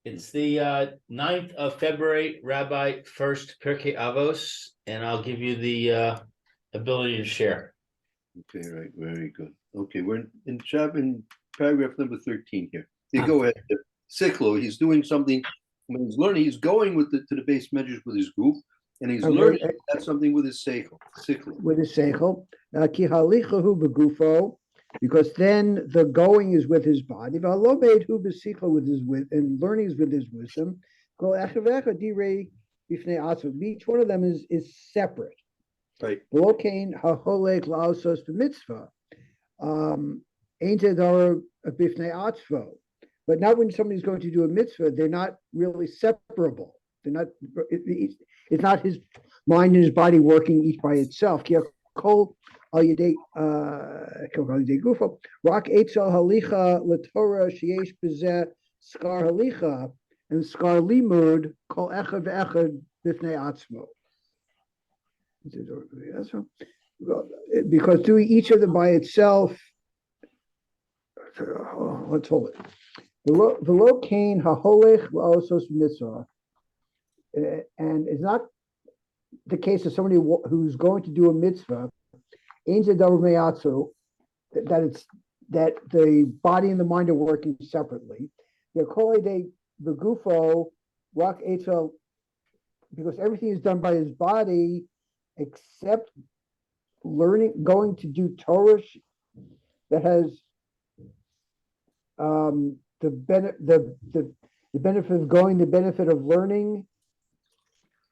It's the 9th of February, Rabbi Furst, Pierke Avos, and I'll give you the ability to share. Okay, right, very good. Okay, we're in paragraph number 13 here. You go ahead. Siklo, he's doing something when he's learning, he's going to the base measures with his group, and he's learning that something with his seichel. Siklo. With his seichel. Ki halichahu begufo, because then the going is with his body. And learning is with his wisdom. Each one of them is separate. Right. But not when somebody's going to do a mitzvah, they're not really separable. They're not. It's not his mind and his body working each by itself. Rock etzel halicha l'torah sheyesh b'zeh skar halicha and skar limud kol echad ve'echad b'fnei atzmo. Because doing each of them by itself, let's hold it. V'lo kain haholech la'osos mitzvah, and it's not the case of somebody who's going to do a mitzvah. That the body and the mind are working separately. The gufo rock etzel, because everything is done by his body except going to do Torah that has the benefit of going, the benefit of learning,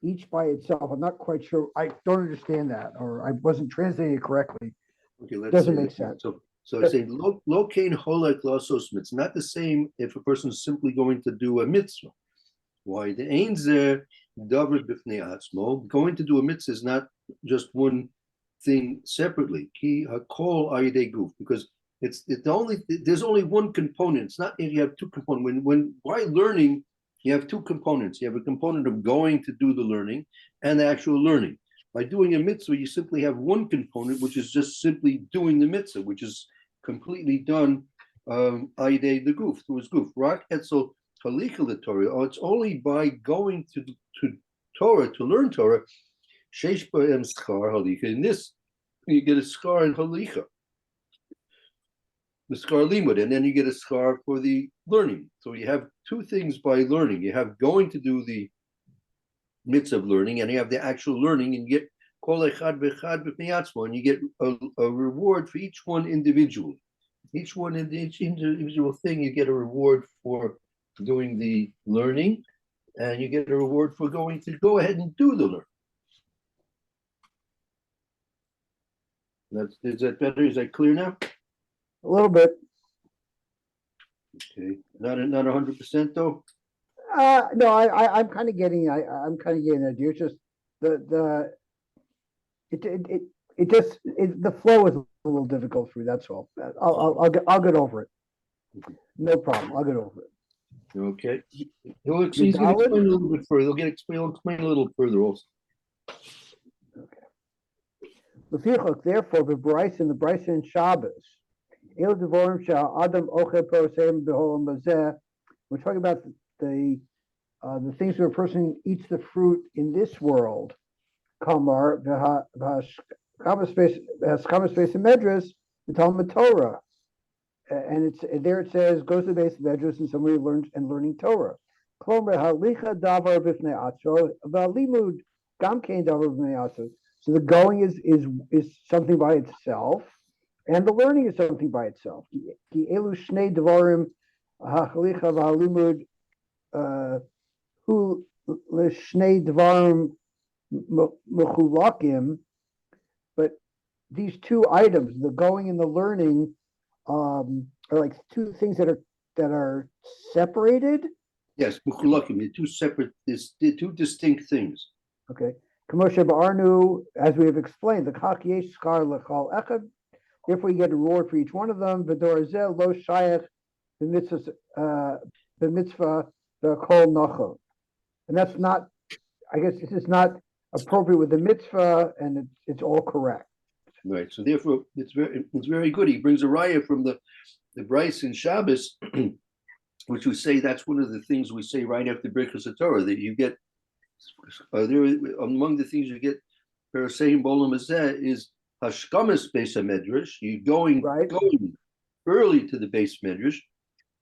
each by itself. I'm not quite sure. I don't understand that, or I wasn't translating it correctly. Okay, doesn't make sense. So I say locain holek lasos mitzvah. It's not the same if a person is simply going to do a mitzvah. Why the ainzer davar b'fnei atzmo? Going to do a mitzvah is not just one thing separately. Ki hakol ayidei guf, because there's only one component. It's not if you have two components. When while learning, you have two components. You have a component of going to do the learning and the actual learning. By doing a mitzvah, you simply have one component, which is just simply doing the mitzvah, which is completely done ayidei the guf, through his guf. Rak etzel halicha the Torah. It's only by going to Torah, to learn Torah, sheish b'hem schar halicha. In this, you get a schar in halicha, the schar limud, and then you get a schar for the learning. So you have two things by learning. You have going to do the mitzvah of learning, and you have the actual learning, and you get kol echad v'echad b'fnei atzmo, and you get a reward for each one individually. Each individual thing, you get a reward for doing the learning, and you get a reward for going to go ahead and do the learning. Is that better? Is that clear now? A little bit. Okay, not 100% though. No, I'm kind of getting. I'm kind of getting that. It's just the flow is a little difficult for me. That's all. I'll get over it. No problem. I'll get over it. Okay. He's going to explain a little bit further. He'll explain a little further also. Okay. Therefore, the Bryce and Shabbos. We're talking about the things where a person eats the fruit in this world. Kamar space in Medras, the Talmud Torah, and it says goes to the base of Medras and somebody learns and learning Torah. So the going is something by itself. And the learning is something by itself. But these two items, the going and the learning, are like two things that are separated. Yes, they're two distinct things. Okay. As we have explained, the kach yesh skar l'chal echad. Therefore, you get a reward for each one of them. V'dor lo shayach the mitzvah the kol nachon, and that's not. I guess this is not appropriate with the mitzvah, and it's all correct. Right. So therefore, it's very good. He brings a raya from the Bryce in Shabbos which we say that's one of the things we say right after Birkas Torah, that you get there among the things you get per saying Bolam Hazeh is Hashkamas Beis Medrash, you going early to the base Medrash,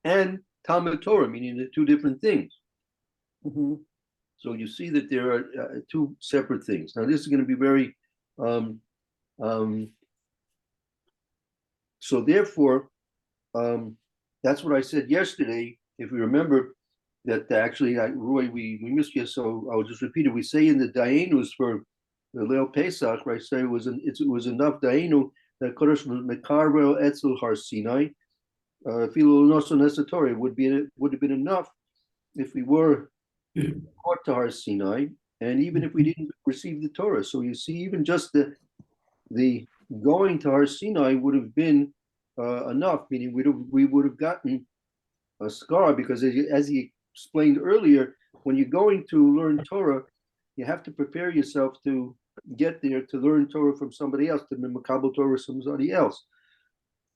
and Talmud Torah, meaning the two different things. Mhm. So you see that there are two separate things. Now this is going to be very so therefore that's what I said yesterday. If we remember that actually, Roy, we missed you, so I'll just repeat it. We say in the Daenus for the Leil Pesach, right? Say it was enough Daenu that Kodesh Mekarvel Etzel Har Sinai, Filo Noso Nesatori would have been enough if we were taught to Har Sinai, and even if we didn't receive the Torah. So you see, even just the going to Har Sinai would have been enough, meaning we would have gotten a scar, because as he explained earlier, when you're going to learn Torah, you have to prepare yourself to get there to learn Torah from somebody else, to Makabel Torah from somebody else.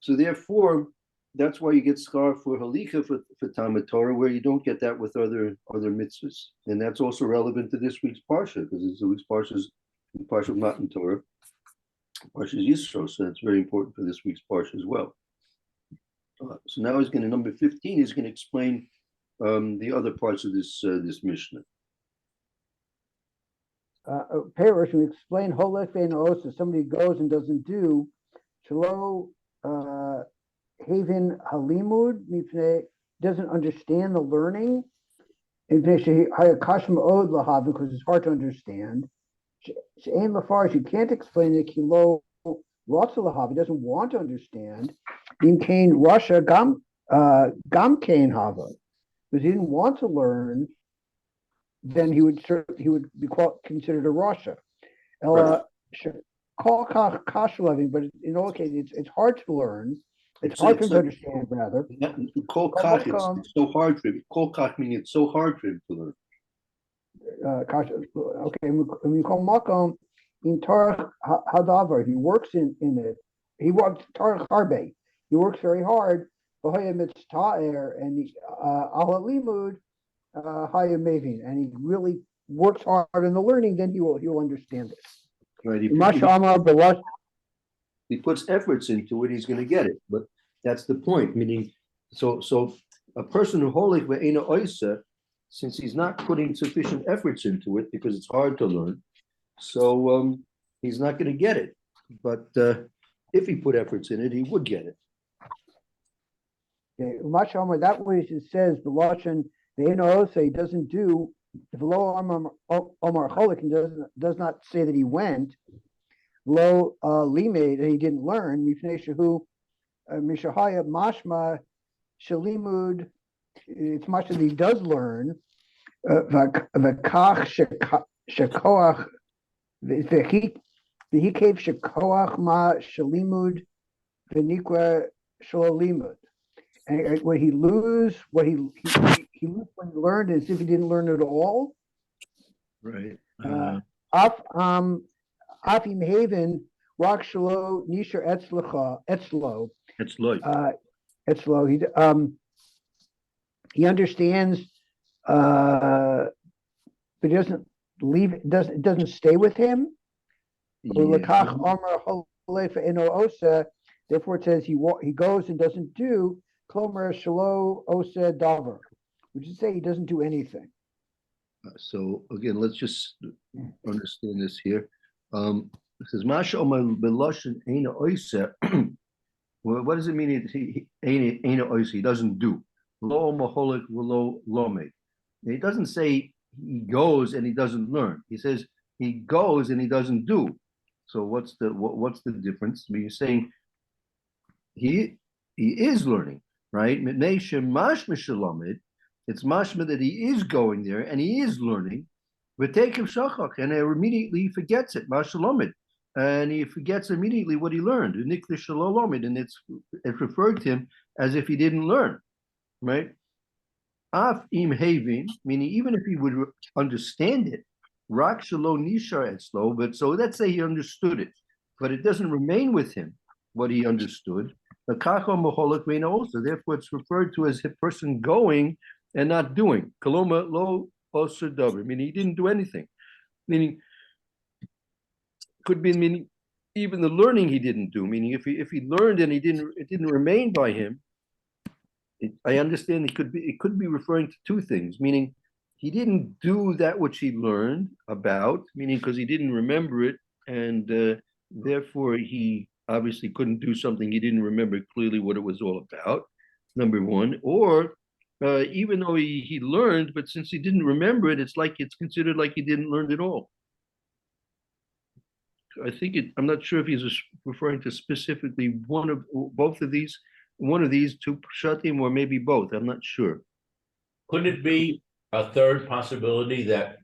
So therefore, that's why you get scar for Halika for Talmud Torah, where you don't get that with other mitzvahs. And that's also relevant to this week's Parsha, because this week's Parsha is Parsha of Matan Torah, Parsha is Yisro, so that's very important for this week's Parsha as well. So now he's going to, number 15, he's going to explain the other parts of this Mishnah. Perish, we explain Holech and Osa, somebody goes and doesn't do, Shalo Haven Halimud, doesn't understand the learning, because it's hard to understand. She'ain Lafarge, you can't explain it, Kilo Lahav, he doesn't want to understand. In Kane Russia Gam Kane Hava, because he didn't want to learn, then he would be considered a Russia. But in all cases, it's hard to learn. It's hard to understand, rather. It's so hard for him. Kolkach meaning it's so hard for him to learn. Okay, and we call Makom in Tarach Hadavar. He works in it. He works Tarach Harbe. He works very hard. And and he really works hard in the learning. Then he will understand it. Right. He puts efforts into it. He's going to get it. But that's the point. Meaning, so a person who holik ve'ena oisa, since he's not putting sufficient efforts into it because it's hard to learn, so he's not going to get it. But if he put efforts in it, he would get it. Okay, that way it says the Lashon he doesn't do. If lo Omar Cholik does not say that he went, lo limed that he didn't learn. Mifnei shehu mishahaya mashma shalimud. It's much that he does learn. V'kach shekoach v'hi cave shekoach ma shalimud v'nikwa shalolimud. And when he lose, what he lose when he learned as if he didn't learn at all. Right. Afim Haven Rock Shalo Nisha Etzlo. He understands, but he doesn't leave. It doesn't stay with him. Yeah. Therefore, it says he goes and doesn't do. Klomer Shalo Osa Davar, which is say he doesn't do anything. So again, let's just understand this here. It says Masha Omar Beloshin Aina Oisa. What does it mean? He Aina Oisa. He doesn't do. Lo Maholik Lo Lome. He doesn't say he goes and he doesn't learn. He says he goes and he doesn't do. So what's the difference? I mean, you're saying he is learning, right? It's mashma that he is going there and he is learning. But take him shachach, and immediately he forgets it, mashalomid, and he forgets immediately what he learned. And it referred to him as if he didn't learn, right? Af im having, meaning even if he would understand it, rak shalo nishar etzlo. But so let's say he understood it, but it doesn't remain with him what he understood. The kacho moholek vein also. Therefore, it's referred to as a person going and not doing. Koloma lo oser davar, meaning he didn't do anything. Meaning, could be meaning even the learning he didn't do. Meaning, if he learned and it didn't remain by him. I understand it could be referring to two things. Meaning, he didn't do that which he learned about. Meaning, because he didn't remember it, and therefore he obviously couldn't do something he didn't remember clearly what it was all about. Number one, or even though he learned, but since he didn't remember it, it's considered like he didn't learn at all. I think I'm not sure if he's referring to specifically one of these two pshatim, or maybe both. I'm not sure. Could it be a third possibility that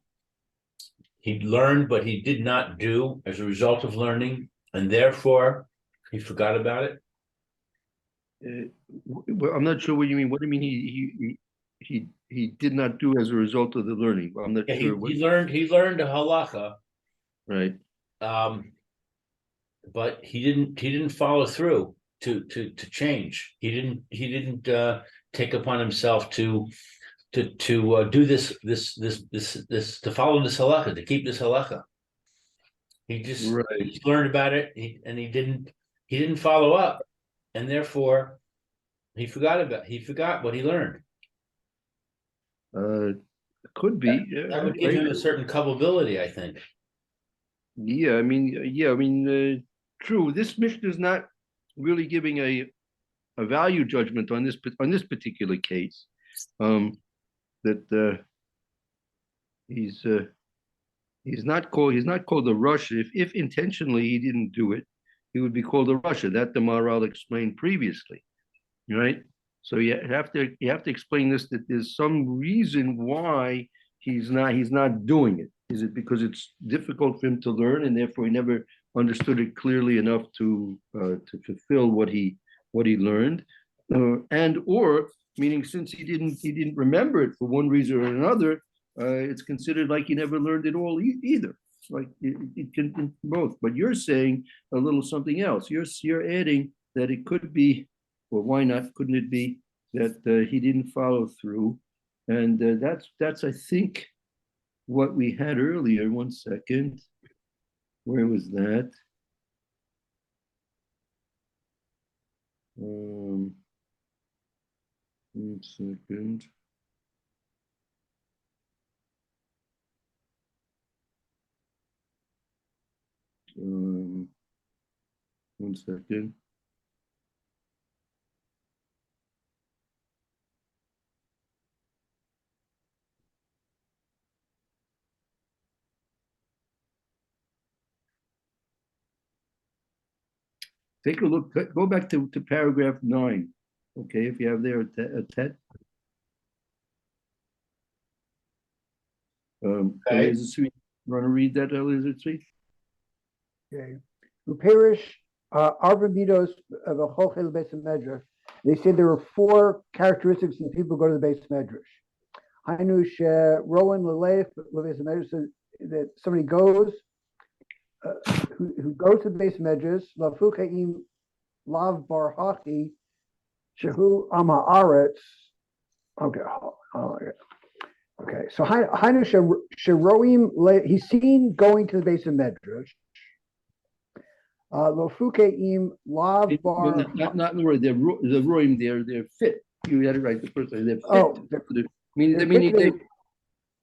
he learned, but he did not do as a result of learning, and therefore he forgot about it? Well, I'm not sure what you mean. What do you mean he did not do as a result of the learning? I'm not sure. He learned a halacha, Right. But he didn't follow through to change. He didn't take upon himself to do this to follow this halacha, to keep this halacha. He just learned about it, and he didn't follow up, and therefore he forgot what he learned. Could be. That would give him a certain culpability, I think. True. This Mishnah is not really giving a value judgment on this particular case. That he's not called a Russia. If intentionally he didn't do it, he would be called a Russia. That the Maharal explained previously, right? So you have to explain this, that there's some reason why he's not doing it. Is it because it's difficult for him to learn, and therefore he never understood it clearly enough to fulfill what he learned, and or meaning since he didn't remember it for one reason or another, it's considered like he never learned it all either. Like it can both. But you're saying a little something else. You're adding that it could be, or why not? Couldn't it be that he didn't follow through? And that's I think what we had earlier. 1 second. Where was that? 1 second. Um, 1 second. Take a look, go back to paragraph 9. Okay, if you have there a Tet. Okay. You want to read that, Eliezer Tzvi? Okay. Uperish, Arba midos of a Chochel Beis Medrash. They said there are 4 characteristics of people who go to the Beis Medrash. Hainush Rowan Leleif Beis Medrash, that somebody goes who goes to the Beis Medrash, Lafukaim Lav Bar Haki, Shehu Ama Aretz. Okay. Okay. So Hainush Sheroim, he's seen going to the Beis Medrash. Lofukeim Lav Bar. Not the word. The roim. They're fit. You had it right the first time. They're fit. Oh, meaning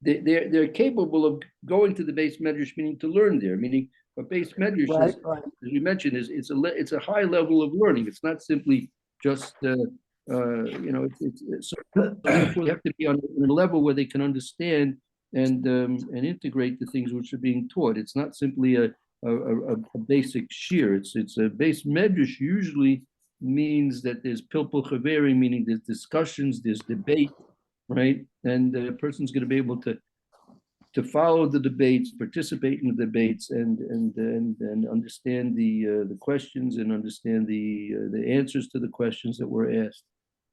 they're capable of going to the Beis Medrash, meaning to learn there. Meaning a Beis Medrash, right. As you mentioned, it's a high level of learning. It's not simply just it's so therefore they have to be on a level where they can understand and integrate the things which are being taught. It's not simply a basic shear. It's a Beis Medrash usually means that there's pilpul chaveri, meaning there's discussions, there's debate, right? And the person's going to be able to follow the debates, participate in the debates, and understand the questions and understand the answers to the questions that were asked.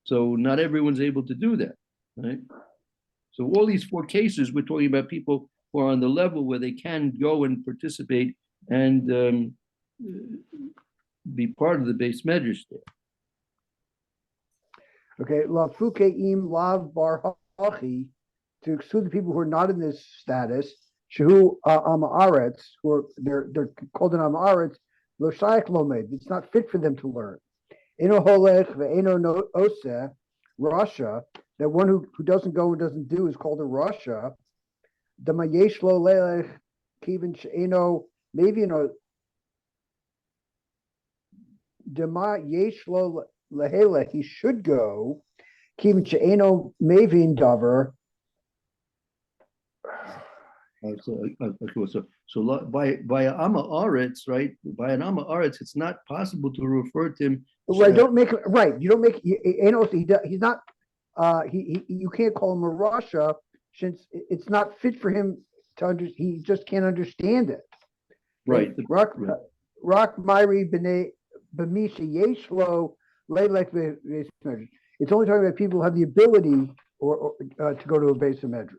So not everyone's able to do that, right? So all these 4 cases, we're talking about people who are on the level where they can go and participate and be part of the Beis Medrash there. Okay, la fukeim lav bar hachi, to exclude the people who are not in this status. Shehu amaretz, who are they're called an amaretz. Lo shaykh lomed. It's not fit for them to learn. Eno holech ve'eno no oseh. Rasha, that one who doesn't go and doesn't do is called a Rasha. Dama yesh lo lelech kivin she'eno mevino. Dama yesh lo lehelech, he should go. Kivin she'eno mevin davar. By an Amma Aretz, right? By an Amma Aretz, it's not possible to refer to him. Right, don't make right. You don't make. He's not. You can't call him a Rasha since it's not fit for him to understand. He just can't understand it. Right. Rock Myri B'nei B'misha Yeshlo Leilek Medrash. It's only talking about people who have the ability or to go to a base of Medrash.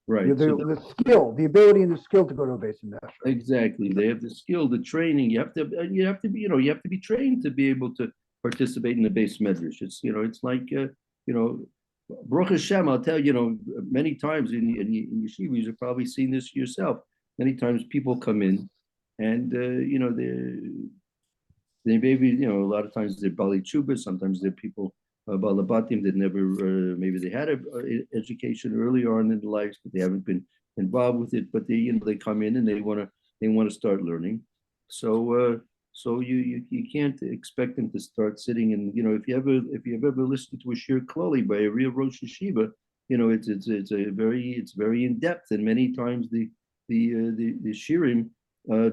Right. The skill, the ability and the skill to go to a base of Medrash. Exactly. They have the skill, the training. You have to be, you have to be trained to be able to participate in the base medrash. It's, it's like, Baruch Hashem, I'll tell you, many times in yeshiva, you've probably seen this yourself. Many times people come in and, they maybe, a lot of times they're Bali Chuba, sometimes they're people, Balabatim that never, maybe they had an education early on in their lives, but they haven't been involved with it. But they, they come in and they want to start learning. So you can't expect them to start sitting and, if you've ever listened to a shir klali by a real Rosh Hashiva, it's very in depth, and many times the shirim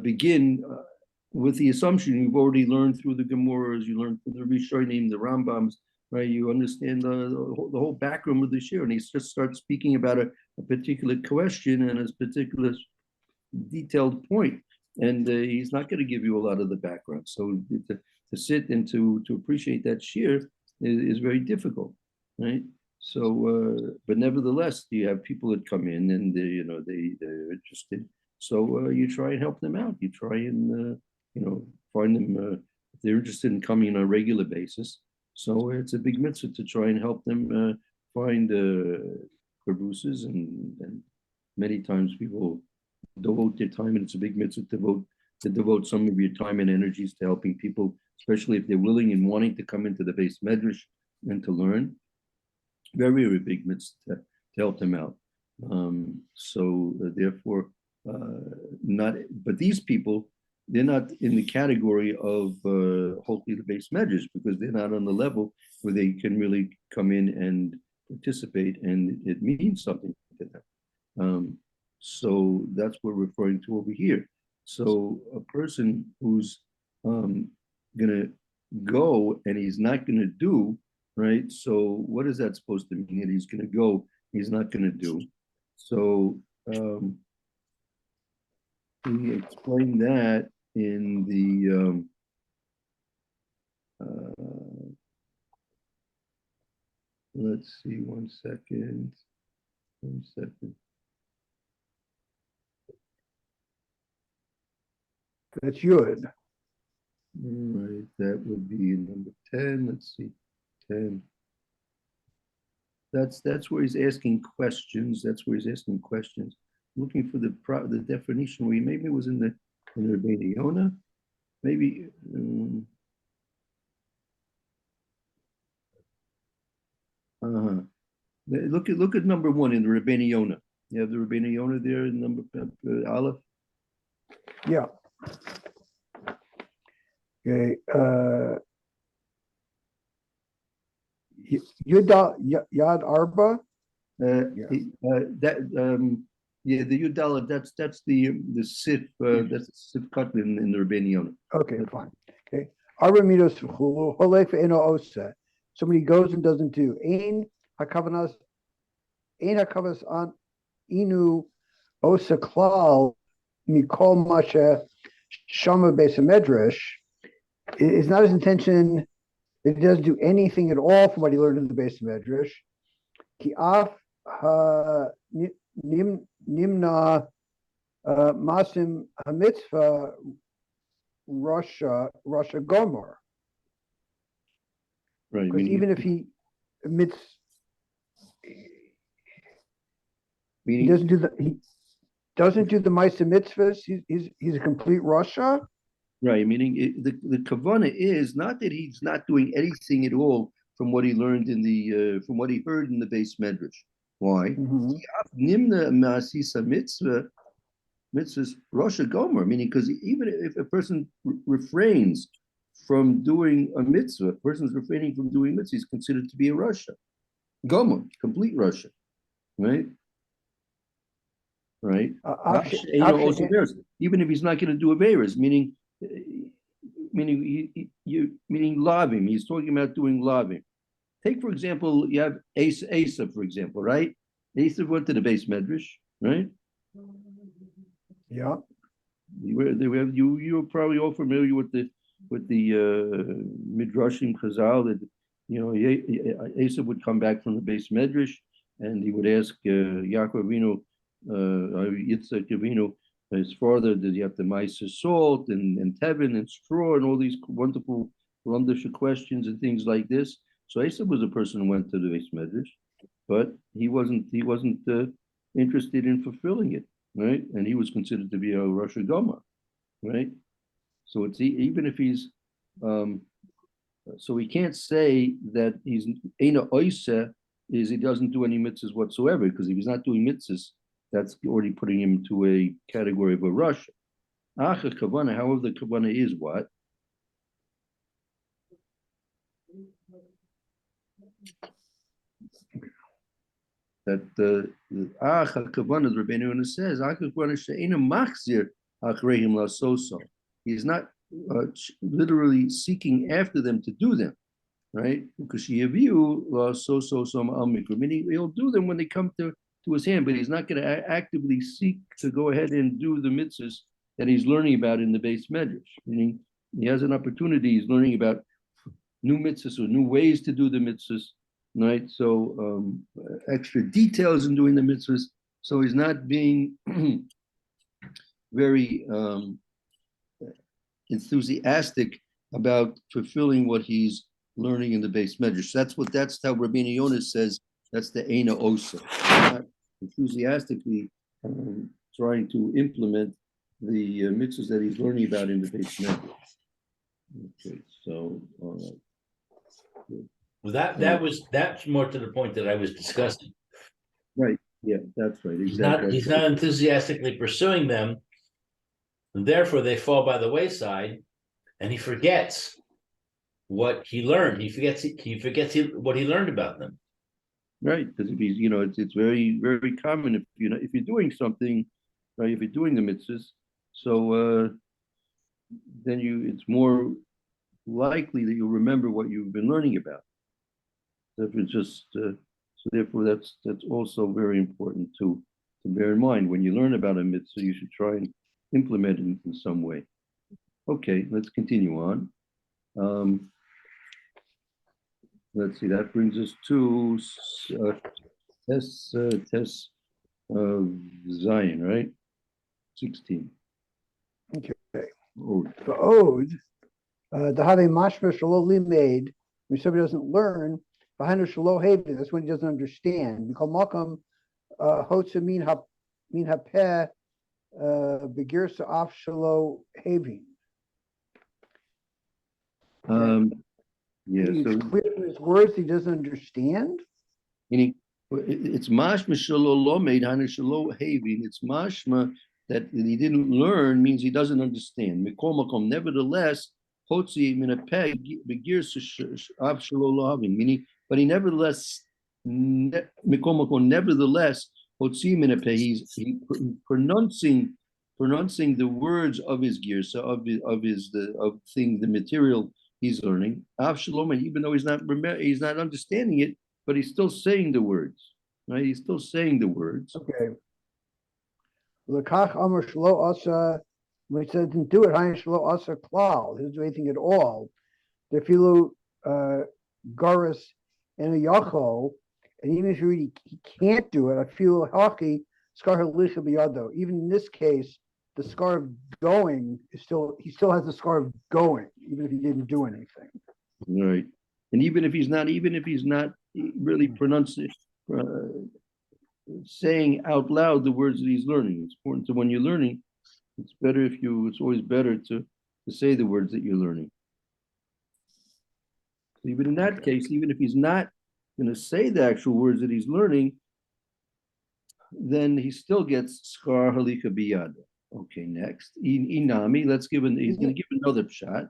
begin with the assumption you've already learned through the Gemaras, you learned through the Rishonim, the Rambams, right? You understand the whole background of the shir, and he just starts speaking about a particular question and a particular detailed point, and he's not going to give you a lot of the background. So to sit and to appreciate that shir is very difficult, right? So, but nevertheless, you have people that come in and they're interested. So you try and help them out. You try and find them if they're interested in coming on a regular basis. So it's a big mitzvah to try and help them find cabooses, and many times people devote their time, and it's a big mitzvah to devote some of your time and energies to helping people, especially if they're willing and wanting to come into the base medrash and to learn. Very, very big mitzvah to help them out. Therefore, but these people, they're not in the category of hopefully the base medrash, because they're not on the level where they can really come in and participate, and it means something to them. So that's what we're referring to over here. So a person who's gonna go and he's not gonna do, right? So what is that supposed to mean? That he's gonna go, he's not gonna do. So we explained that in the let's see, one second. That's Yud. All right, that would be number 10. Let's see, 10. That's where he's asking questions. That's where he's asking questions. Looking for the definition. Maybe it was in the Rebbeinu Yonah. Maybe. Look at number 1 in the Rebbeinu Yonah. You have the Rebbeinu Yonah there in number Aleph. Yeah. Okay. Yad Arba. The Yudala. That's the Sif. That's the Sif cut in the Rebbeinu Yonah. Okay, fine. Okay. Arba midos holek ve'eno osa. Somebody goes and doesn't do. Ein hakavanas an inu osa klal mikol masha shama beis medrash. It's not his intention that he doesn't do anything at all from what he learned in the base of Medrash. Ki af nimna masim hamitzvah Rasha Gomer. Right. Because even if he Mitz, he Meaning, doesn't do the Ma'aseh mitzvahs. He's a complete Russia. right, meaning the kavana is not that he's not doing anything at all from what he learned in the from what he heard in the base medrash. Why? Mhm. Nimna ma'asisa mitzvahs Russia Gomer, meaning because even if a person refrains from doing a mitzvah, a person's refraining from doing mitzvah, is considered to be a Russia. Gomer, complete Russia, right? Right. Even if he's not going to do Averas, meaning lavim. He's talking about doing lavim. Take, for example, you have Asa, for example, right? Asa went to the base medrash, right? Yeah. You're probably all familiar with the midrashim chazal that Asa would come back from the base medrash and he would ask Yaakov Avinu, Yitzchak Avinu, his father, did he have to mice salt and tevin and straw and all these wonderful wonderful questions and things like this. So Asa was a person who went to the base medrash, but he wasn't interested in fulfilling it, right? And he was considered to be a Rosh Hashanah, right? So it's even if he's so we can't say that he's Eina Oisa is he doesn't do any mitzvahs whatsoever, because if he's not doing mitzvahs, that's already putting him to a category of a Russia. Acha kavana, however, the kavana is what? That the acha kavana, the Rebbeinu Yonah says, acha kavana she'ena machzir achrehim lasoso. He's not literally seeking after them to do them, right? Because she'yaviu lasoso som al mikra, meaning he'll do them when they come to his hand, but he's not going to actively seek to go ahead and do the mitzvahs that he's learning about in the base medrash. Meaning he has an opportunity, he's learning about new mitzvahs or new ways to do the mitzvahs, right? So extra details in doing the mitzvahs. So he's not being very enthusiastic about fulfilling what he's learning in the base medrash. That's how Rabbeinu Yonah says that's the Eina Osa. Not enthusiastically trying to implement the mitzvahs that he's learning about in the base medrash. Okay, so all right. Well, that's more to the point that I was discussing. Right. Yeah, that's right. Exactly. He's not enthusiastically pursuing them, and therefore they fall by the wayside, and he forgets what he learned. He forgets what he learned about them. Right, because if he's, it's very, very common if you're doing something, right? If you're doing the mitzvahs, so then it's more likely that you'll remember what you've been learning about. If it's just so therefore that's also very important to bear in mind. When you learn about a mitzvah, you should try and implement it in some way. Okay, let's continue on. Let's see, that brings us to test Zion, right? 16. Okay. The ode, the have mashma shalo limeid, when somebody doesn't learn, behind a shalo haven, that's when he doesn't understand. We call makam hotza min hapeh begirsa af shalo haven. Yeah, he's clear in his words, he doesn't understand. Meaning, it's mashma shalo lo made hana shalo having. It's mashma that he didn't learn means he doesn't understand. Mikol makom, nevertheless, hotzi min hapeh begirsa af shalo lo having. Meaning, but he nevertheless, mikol makom, nevertheless, hotzi min hapeh. He's pronouncing the words of his girsa of the material he's learning. Avshalom, even though he's not understanding it, but he's still saying the words, right? He's still saying the words. Okay. L'kach amar shlo asa, when he said didn't do it, hayin shlo asa klal, he didn't do anything at all. The filu garis and a yachol, and even if you really he can't do it, I feel haki skar halisha biyado. Even in this case, the scar of going is he still has the scar of going, even if he didn't do anything. Right. And even if he's not really pronouncing, saying out loud the words that he's learning. It's important to when you're learning. It's better if you. It's always better to say the words that you're learning. So even in that case, even if he's not going to say the actual words that he's learning, then he still gets skar halika biyad. Okay, next. Inami, let's give he's going to give another shot.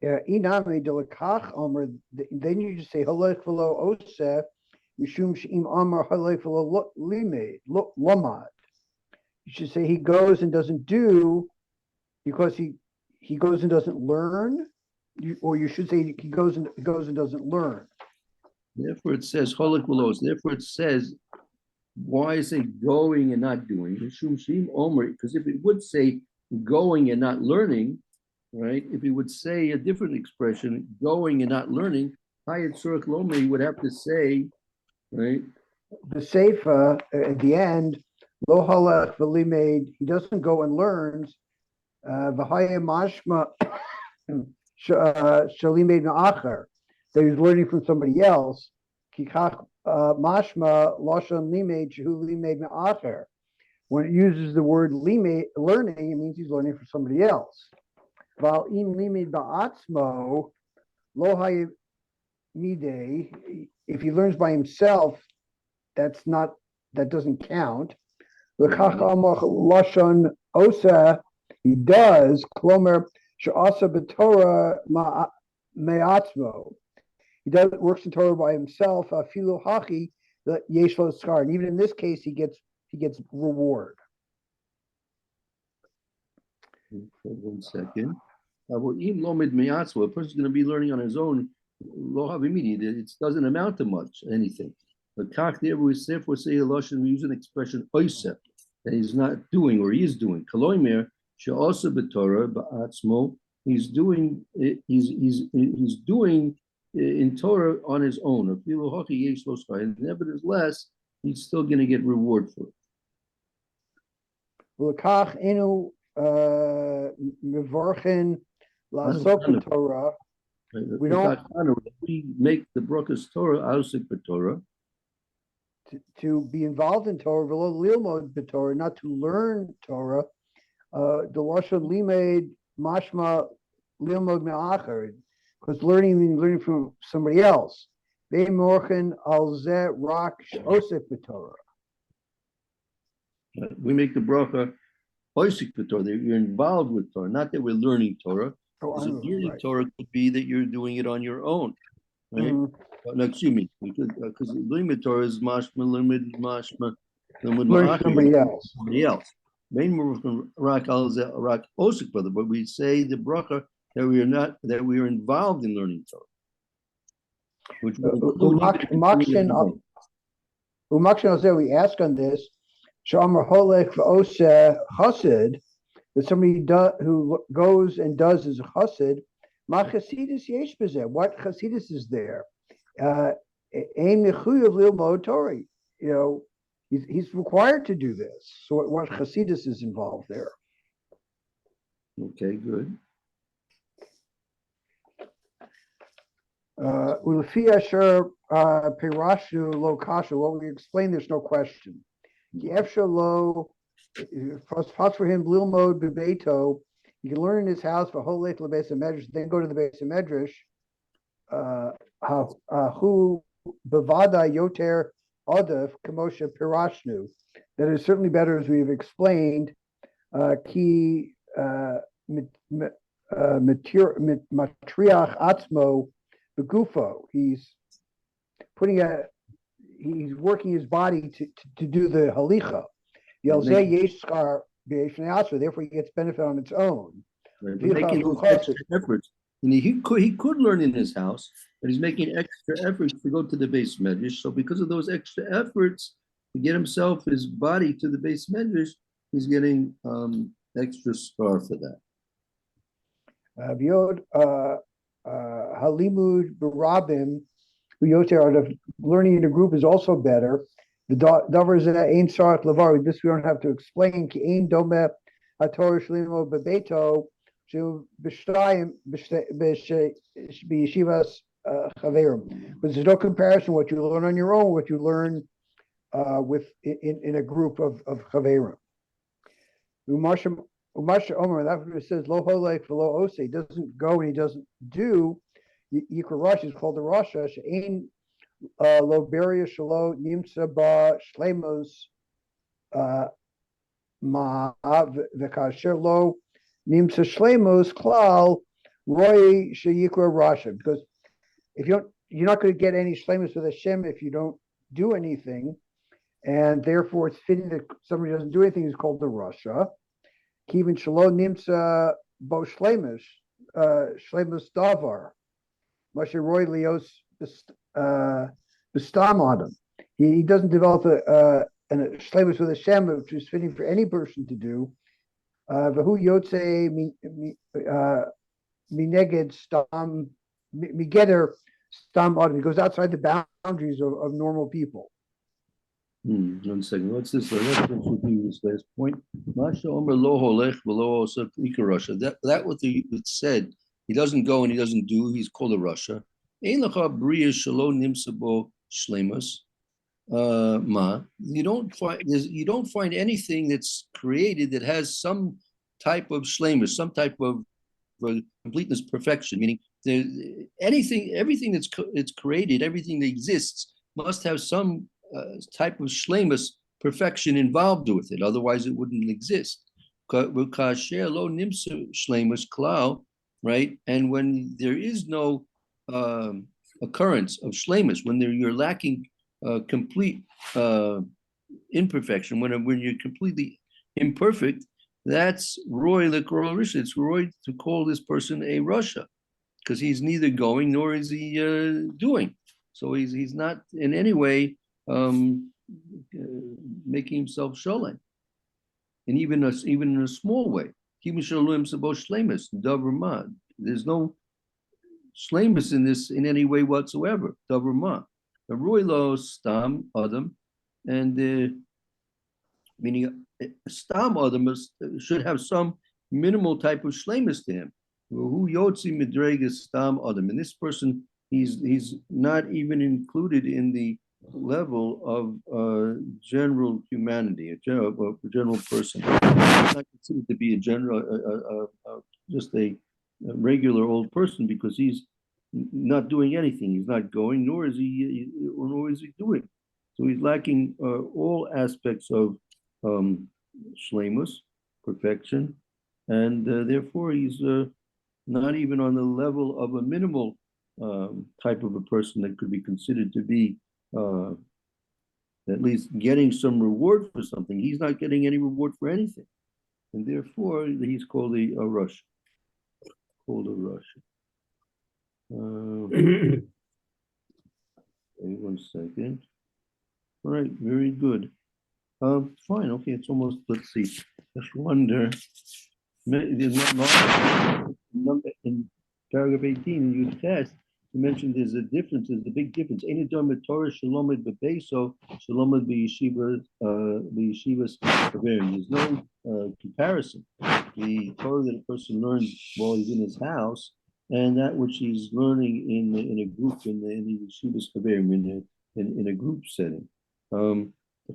Yeah, inami delakach omer. Then you just say halach v'lo oseh, mishum she'im omer halach v'lo limed lomad. You should say he goes and doesn't do because he goes and doesn't learn, or you should say he goes and doesn't learn. Therefore, it says halach v'lo. Therefore, it says. Why is it going and not doing? Because if it would say going and not learning, right? If it would say a different expression, going and not learning, he would have to say, right? The Seifa at the end, lo halach v'limed, he doesn't go and learns. V'haya mashma shalimed na'acher, that he's learning from somebody else. Kikach mashma lashon limed shehu limed me'acher. When it uses the word limed, learning, it means he's learning from somebody else. Val im limed ba'atzmo lo hayimide. If he learns by himself, that doesn't count. L'kach amach lashon osa, he does. Klomer she'asa b'torah me'atzmo. He works in Torah by himself. Filu hachi the yeshlo skar, and even in this case, he gets reward. 1 second. A person's going to be learning on his own. It doesn't amount to much anything. But kach there we therefore say we use an expression oisef that he's not doing or he is doing. Kaloimer she'asa b'torah ba'atzmo. He's doing. He's doing. In Torah on his own. And nevertheless, he's still going to get reward for it. Torah. We don't. We make the brachas Torah ausik b'Torah. To be involved in Torah, lilmod b'Torah, not to learn Torah. The lashon limed mashma lilmod me'acher. Because learning means learning from somebody else. They morchen al zeh rak osef b'Torah. We make the bracha osik b'Torah. You're involved with Torah, not that we're learning Torah. Learning Torah could be that you're doing it on your own, right? Mm-hmm. No, excuse me, because learning Torah is mashma learn somebody else. Somebody else. Main morchen rak al zeh rak osik b'Torah, but we say the bracha. That we are involved in learning Torah. Which we ask on this, Shamar Holech v'oseh chassid, that somebody who goes and does his chassid, ma chasidus yesh b'zeh. What chasidus is there? Ein mechuyev lilmod Torah. You know, he's required to do this. So what chasidus is involved there? Okay, good. What we explain, there's no question. For him, Lilmod Bebeto, he can learn in his house for whole life Beis Medrash, then go to the Beis Medrash. Who Bavada Yoter Odef Kamosha Pirashnu. That is certainly better, as we've explained. Ki Matriach Atzmo. The gufo, he's working his body to do the halicha. Yelzeh yeshkar b'yeshneasra, therefore he gets benefit on its own. Right, making those extra efforts. And he could learn in his house, but he's making extra efforts to go to the Beis Medrash. So because of those extra efforts to get his body to the Beis Medrash, he's getting extra star for that. Halimud barabim, learning in a group is also better. The davar is ein sarat lavar. This we don't have to explain. Ki ein dome haTorah shlimo bebeto shu b'shtayim b'yeshivas chaverim. But there's no comparison what you learn on your own, what you learn in a group of chaverim. Umasha Omer, that's what it says, lo holek v'lo ose, he doesn't go and he doesn't do. Yikra Rosh is called the Rasha, she'ein lo beria shalo nimsa ba shlemos ma v'kasher lo nimsa shlemos klal roy sheyikra Rasha, because if you're not going to get any shlemos with Hashem if you don't do anything, and therefore it's fitting that somebody doesn't do anything is called the Rasha. Kivin shalo nimsa bo shlemos davar. Moshe Roy Leos Bestam Adam. He doesn't develop a shlemus with Hashem, which is fitting for any person to do. Vahu Yotze Mineged Stam Migeder Stam Adam. He goes outside the boundaries of normal people. 1 second. What's this? Let's review this last point. Masha Omer lo holech v'lo oseh ikar Rasha. That what it said. He doesn't go and he doesn't do. He's called a Rasha. Ein lecha bria shelo nimsa bo shlemus. Ma. You don't find anything that's created that has some type of shlemus, some type of completeness, perfection. Meaning, everything that's created, everything that exists, must have some type of shlemus, perfection involved with it. Otherwise, it wouldn't exist. Kasher lo nimsa shlemus klal. Right, and when there is no occurrence of shlemus, when you're lacking complete imperfection, when you're completely imperfect, that's roy lekor risha. It's roy to call this person a Rasha, because he's neither going nor is he doing. So he's not in any way making himself sholem, and even in a small way. There's no shlemus in this in any way whatsoever. Davar the roylo stam adam, and meaning stam adam should have some minimal type of shlemus to him. Who yotzi midregas stam adam, and this person he's not even included in the level of general humanity, a general person. He's not considered to be a general, just a regular old person, because he's not doing anything. He's not going, nor is he doing. So he's lacking all aspects of shlemus, perfection, and therefore he's not even on the level of a minimal type of a person that could be considered to be at least getting some reward for something. He's not getting any reward for anything, and therefore he's called a Rasha. Called a Rasha. Wait 1 second. All right, very good. Fine. Okay, it's almost. Let's see. Just wonder. Number in paragraph 18, you test. You mentioned there's a difference. There's a big difference. Ain't it done with Torah shalomid bebeso, shalomid beyeshivas, beyeshivas. There's no comparison. The Torah that a person learns while he's in his house, and that which he's learning in a group in the yeshivas kaverim, in a group setting. The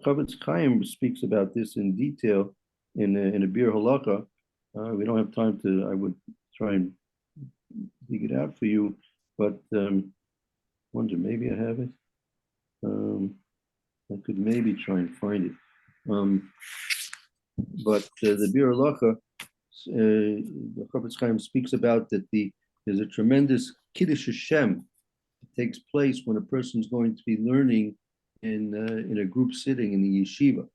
Chavetz Chaim speaks about this in detail in a Bir Halakha. We don't have time to. I would try and dig it out for you. But wonder, maybe I have it. I could maybe try and find it. But the Bir Halacha, the Chavetz Chaim speaks about that there's a tremendous Kiddush Hashem that takes place when a person's going to be learning in a group sitting in the yeshiva,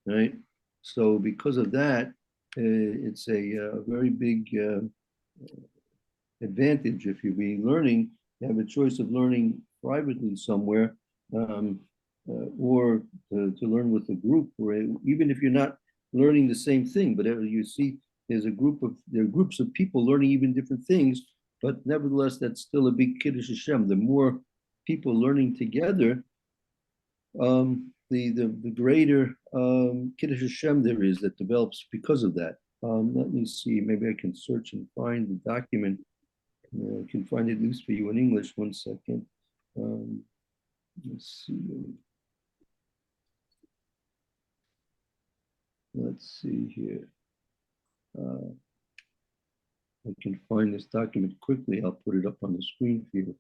right? So because of that, it's a very big advantage if you be learning. You have a choice of learning privately somewhere, or to learn with a group, or even if you're not learning the same thing, but you see there are groups of people learning even different things, but nevertheless that's still a big Kiddush Hashem. The more people learning together, the greater Kiddush Hashem there is that develops because of that. Let me see, maybe I can search and find the document I can find it loose for you in English. 1 second. Let's see. Let's see here. I can find this document quickly. I'll put it up on the screen for you.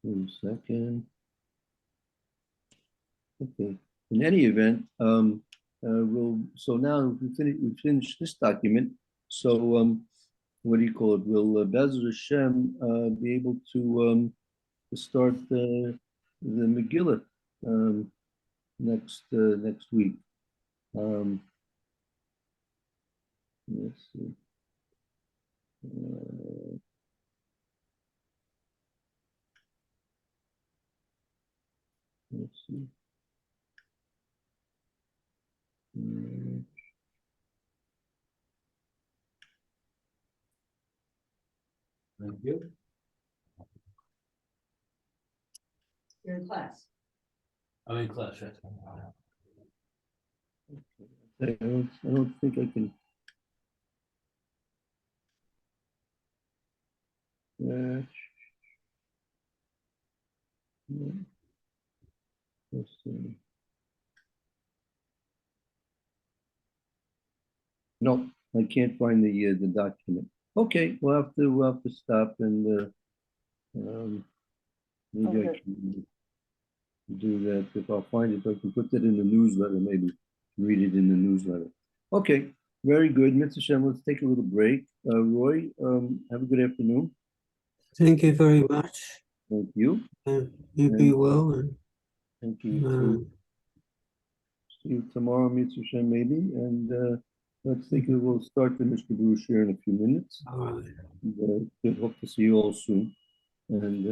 One second. Okay. In any event, so now we finished this document. So what do you call it? We'll Be'ezer Hashem be able to start the Megillah next week. Let's see. Let's see. Thank you. You're in class. I'm in class, right? I don't think I can. Let's see. No, I can't find the document. Okay, we'll have to stop and maybe I Okay. can do that. If I'll find it, I can put that in the newsletter, maybe read it in the newsletter. Okay, very good. Mitzvah Shem, let's take a little break. Roy, have a good afternoon. Thank you very much. Thank you. You be well, and Thank you. See you tomorrow, Mitzvah Shem, maybe. And let's think we'll start the Mr. Bruce here in a few minutes. all right. And, hope to see you all soon. And